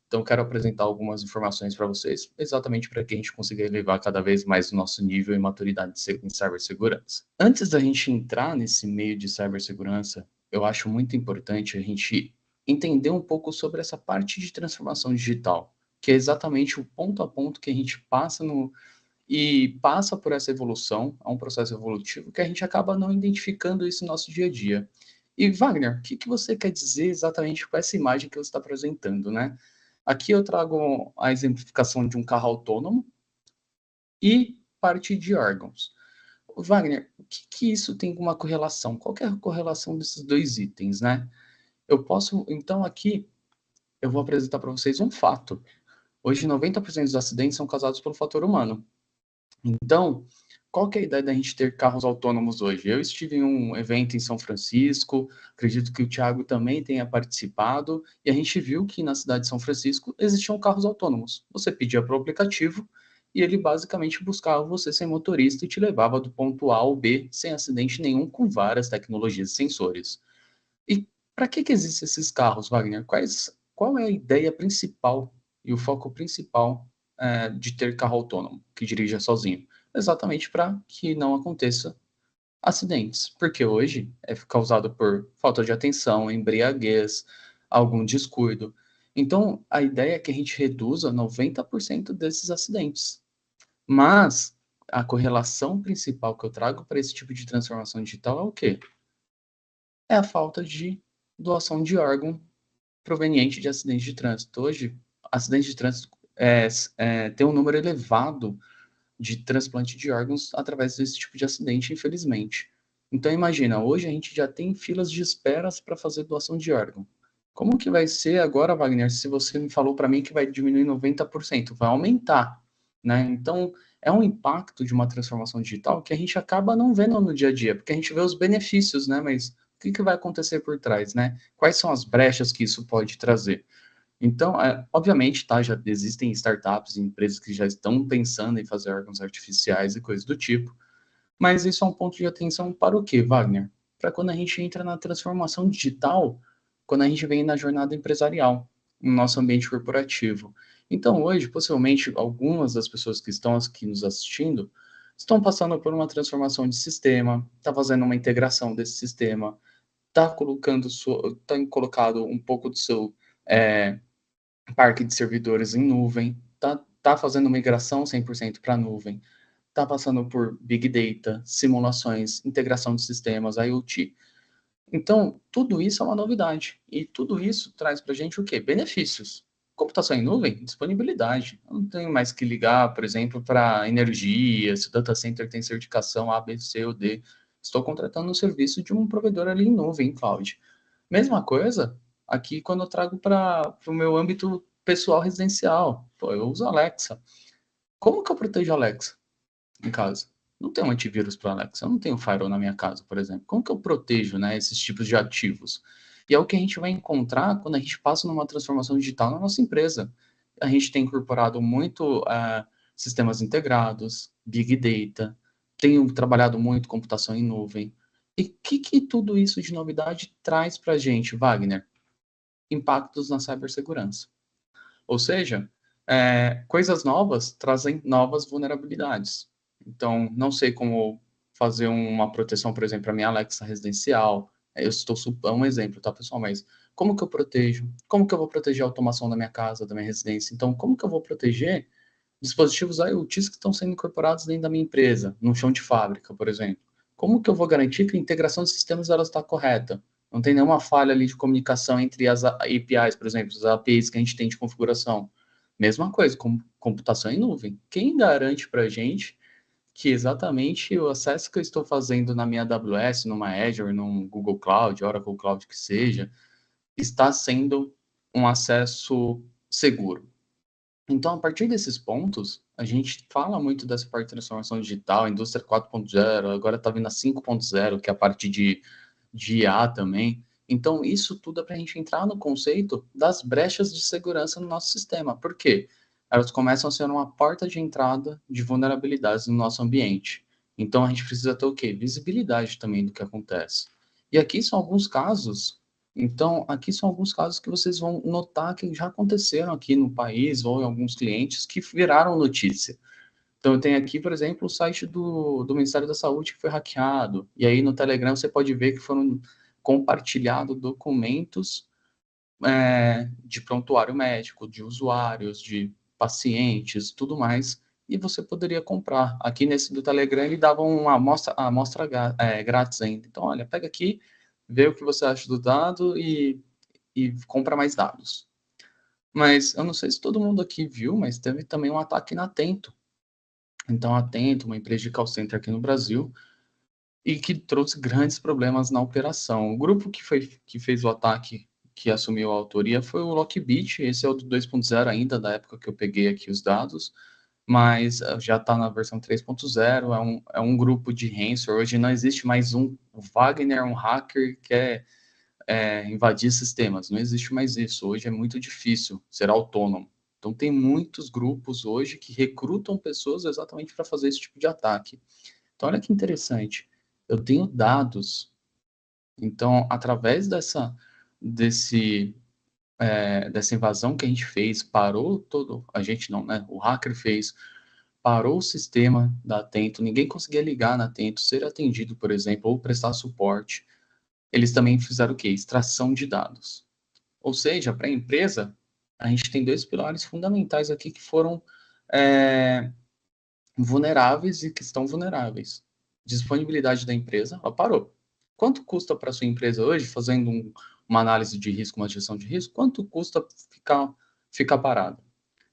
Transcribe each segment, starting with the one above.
Então, quero apresentar algumas informações para vocês, exatamente para que a gente consiga elevar cada vez mais o nosso nível e maturidade em cibersegurança. Antes da gente entrar nesse meio de cibersegurança, eu acho muito importante a gente entender um pouco sobre essa parte de transformação digital, que é exatamente o ponto a ponto que a gente passa por essa evolução, é um processo evolutivo que a gente acaba não identificando isso no nosso dia a dia. E, Wagner, o que você quer dizer exatamente com essa imagem que você está apresentando, né? Aqui eu trago a exemplificação de um carro autônomo e parte de órgãos. Wagner, o que isso tem uma correlação? Qual que é a correlação desses dois itens, né? Eu posso, então, aqui, eu vou apresentar para vocês um fato. Hoje, 90% dos acidentes são causados pelo fator humano. Então, qual que é a ideia da gente ter carros autônomos hoje? Eu estive em um evento em São Francisco, acredito que o Thiago também tenha participado, e a gente viu que na cidade de São Francisco existiam carros autônomos. Você pedia para o aplicativo e ele basicamente buscava você sem motorista e te levava do ponto A ao B sem acidente nenhum, com várias tecnologias e sensores. E para que existem esses carros, Wagner? Qual é a ideia principal e o foco principal de ter carro autônomo, que dirija sozinho? Exatamente para que não aconteça acidentes, porque hoje é causado por falta de atenção, embriaguez, algum descuido. Então, a ideia é que a gente reduza 90% desses acidentes. Mas a correlação principal que eu trago para esse tipo de transformação digital é o quê? É a falta de doação de órgão proveniente de acidentes de trânsito. Hoje, acidentes de trânsito tem um número elevado de transplante de órgãos através desse tipo de acidente, infelizmente. Então, imagina, hoje a gente já tem filas de esperas para fazer doação de órgão. Como que vai ser agora, Wagner, se você me falou para mim que vai diminuir 90%? Vai aumentar, né? Então, é um impacto de uma transformação digital que a gente acaba não vendo no dia a dia, porque a gente vê os benefícios, né? Mas o que vai acontecer por trás, né? Quais são as brechas que isso pode trazer? Então, obviamente, tá, já existem startups e empresas que já estão pensando em fazer órgãos artificiais e coisas do tipo, mas isso é um ponto de atenção para o quê, Wagner? Para quando a gente entra na transformação digital, quando a gente vem na jornada empresarial, no nosso ambiente corporativo. Então, hoje, possivelmente, algumas das pessoas que estão aqui nos assistindo estão passando por uma transformação de sistema, está fazendo uma integração desse sistema, está colocado um pouco do seu é, parque de servidores em nuvem, tá fazendo migração 100% para a nuvem, tá passando por Big Data, simulações, integração de sistemas, IoT. Então, tudo isso é uma novidade. E tudo isso traz para a gente o quê? Benefícios. Computação em nuvem, disponibilidade. Eu não tenho mais que ligar, por exemplo, para energia, se o data center tem certificação A, B, C ou D. Estou contratando um serviço de um provedor ali em nuvem, em cloud. Mesma coisa aqui quando eu trago para o meu âmbito pessoal residencial. Pô, eu uso Alexa. Como que eu protejo a Alexa em casa? Não tenho um antivírus para Alexa, eu não tenho firewall na minha casa, por exemplo. Como que eu protejo, né, esses tipos de ativos? E é o que a gente vai encontrar quando a gente passa numa transformação digital na nossa empresa. A gente tem incorporado muito sistemas integrados, Big Data, tenho trabalhado muito computação em nuvem. E o que tudo isso de novidade traz para a gente, Wagner? Impactos na cibersegurança. Ou seja, coisas novas trazem novas vulnerabilidades. Então, não sei como fazer uma proteção, por exemplo, para minha Alexa residencial. Eu estou é um exemplo, tá, pessoal? Mas como que eu protejo? Como que eu vou proteger a automação da minha casa, da minha residência? Então, como que eu vou proteger dispositivos IoTs que estão sendo incorporados dentro da minha empresa, no chão de fábrica, por exemplo? Como que eu vou garantir que a integração de sistemas ela está correta? Não tem nenhuma falha ali de comunicação entre as APIs, por exemplo, as APIs que a gente tem de configuração. Mesma coisa, com computação em nuvem. Quem garante para a gente que exatamente o acesso que eu estou fazendo na minha AWS, numa Azure, num Google Cloud, Oracle Cloud que seja, está sendo um acesso seguro? Então, a partir desses pontos, a gente fala muito dessa parte de transformação digital, indústria 4.0, agora está vindo a 5.0, que é a parte de IA também. Então, isso tudo é para a gente entrar no conceito das brechas de segurança no nosso sistema. Por quê? Elas começam a ser uma porta de entrada de vulnerabilidades no nosso ambiente. Então, a gente precisa ter o quê? Visibilidade também do que acontece. E aqui são alguns casos Então, aqui são alguns casos que vocês vão notar que já aconteceram aqui no país ou em alguns clientes que viraram notícia. Então, eu tenho aqui, por exemplo, o site do Ministério da Saúde que foi hackeado. E aí no Telegram você pode ver que foram compartilhados documentos de prontuário médico, de usuários, de pacientes, tudo mais. E você poderia comprar. Aqui nesse do Telegram ele dava uma amostra grátis ainda. Então, olha, pega aqui, vê o que você acha do dado e compra mais dados. Mas eu não sei se todo mundo aqui viu, mas teve também um ataque na Atento. Então, a Atento, uma empresa de call center aqui no Brasil, e que trouxe grandes problemas na operação. O grupo que fez o ataque, que assumiu a autoria, foi o Lockbit. Esse é o do 2.0 ainda, da época que eu peguei aqui os dados, mas já está na versão 3.0. É um grupo de ransomware. Hoje não existe mais o Wagner, um hacker que invadir sistemas. Não existe mais isso. Hoje é muito difícil ser autônomo. Então, tem muitos grupos hoje que recrutam pessoas exatamente para fazer esse tipo de ataque. Então, olha que interessante. Eu tenho dados. Então, através dessa invasão que a gente fez, parou todo. A gente não, né? O hacker fez, parou o sistema da Atento. Ninguém conseguia ligar na Atento, ser atendido, por exemplo, ou prestar suporte. Eles também fizeram o quê? Extração de dados. Ou seja, para a empresa, a gente tem dois pilares fundamentais aqui que foram é, vulneráveis e que estão vulneráveis. Disponibilidade da empresa, ela parou. Quanto custa para sua empresa hoje, fazendo uma análise de risco, uma gestão de risco, quanto custa ficar parado?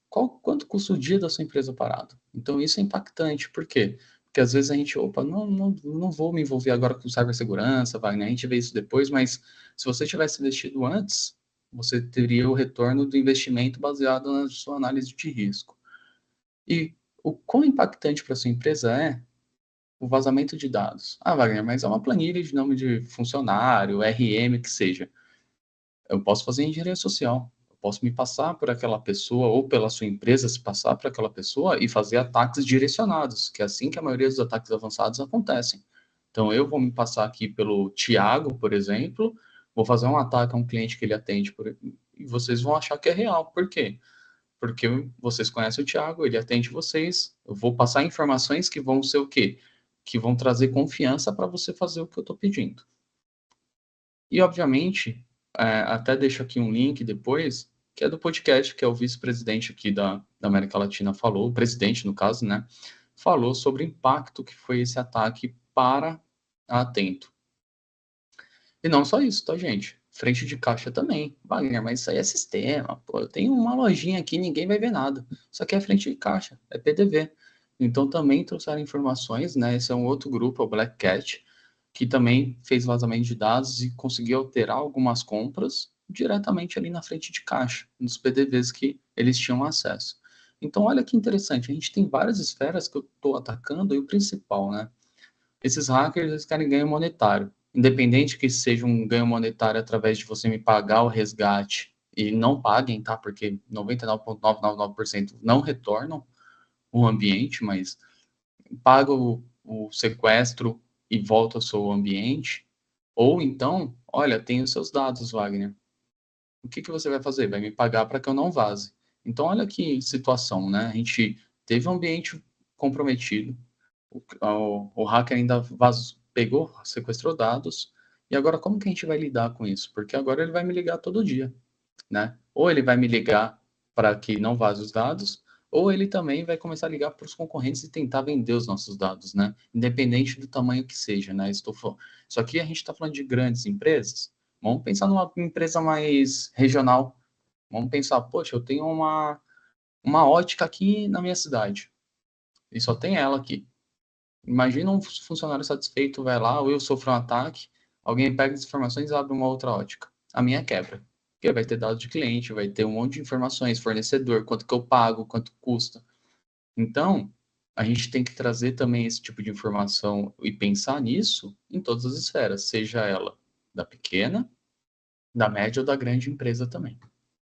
Quanto custa o dia da sua empresa parado? Então, isso é impactante. Por quê? Porque às vezes a gente, opa, não vou me envolver agora com cibersegurança, vai, né? A gente vê isso depois, mas se você tivesse investido antes, você teria o retorno do investimento baseado na sua análise de risco. E o quão impactante para sua empresa é o vazamento de dados? Ah, Wagner, mas é uma planilha de nome de funcionário, RM, que seja. Eu posso fazer engenharia social. Eu posso me passar por aquela pessoa ou pela sua empresa se passar por aquela pessoa e fazer ataques direcionados, que é assim que a maioria dos ataques avançados acontecem. Então, eu vou me passar aqui pelo Tiago, por exemplo, vou fazer um ataque a um cliente que ele atende e vocês vão achar que é real. Por quê? Porque vocês conhecem o Thiago, ele atende vocês, eu vou passar informações que vão ser o quê? Que vão trazer confiança para você fazer o que eu estou pedindo. E, obviamente, até deixo aqui um link depois, que é do podcast, que é o vice-presidente aqui da América Latina falou, o presidente, no caso, né? Falou sobre o impacto que foi esse ataque para a Atento. E não só isso, tá, gente? Frente de caixa também. Wagner, mas isso aí é sistema. Pô, eu tenho uma lojinha aqui, ninguém vai ver nada. Isso aqui é frente de caixa, é PDV. Então também trouxeram informações, né? Esse é um outro grupo, é o Black Cat, que também fez vazamento de dados e conseguiu alterar algumas compras diretamente ali na frente de caixa, nos PDVs que eles tinham acesso. Então, olha que interessante, a gente tem várias esferas que eu estou atacando e o principal, né? Esses hackers, eles querem ganho monetário. Independente que seja um ganho monetário através de você me pagar o resgate e não paguem, tá? Porque 99,999% não retornam o ambiente, mas paga o sequestro e volta ao seu ambiente. Ou então, olha, tem os seus dados, Wagner. O que você vai fazer? Vai me pagar para que eu não vaze. Então, olha que situação, né? A gente teve um ambiente comprometido, o hacker ainda pegou, sequestrou dados, e agora como que a gente vai lidar com isso? Porque agora ele vai me ligar todo dia, né? Ou ele vai me ligar para que não vaze os dados, ou ele também vai começar a ligar para os concorrentes e tentar vender os nossos dados, né? Independente do tamanho que seja, né? Só que a gente está falando de grandes empresas. Vamos pensar numa empresa mais regional. Vamos pensar, poxa, eu tenho uma ótica aqui na minha cidade. E só tem ela aqui. Imagina um funcionário satisfeito, vai lá, ou eu sofro um ataque, alguém pega as informações e abre uma outra ótica. A minha quebra. Porque vai ter dados de cliente, vai ter um monte de informações, fornecedor, quanto que eu pago, quanto custa. Então, a gente tem que trazer também esse tipo de informação e pensar nisso em todas as esferas, seja ela da pequena, da média ou da grande empresa também.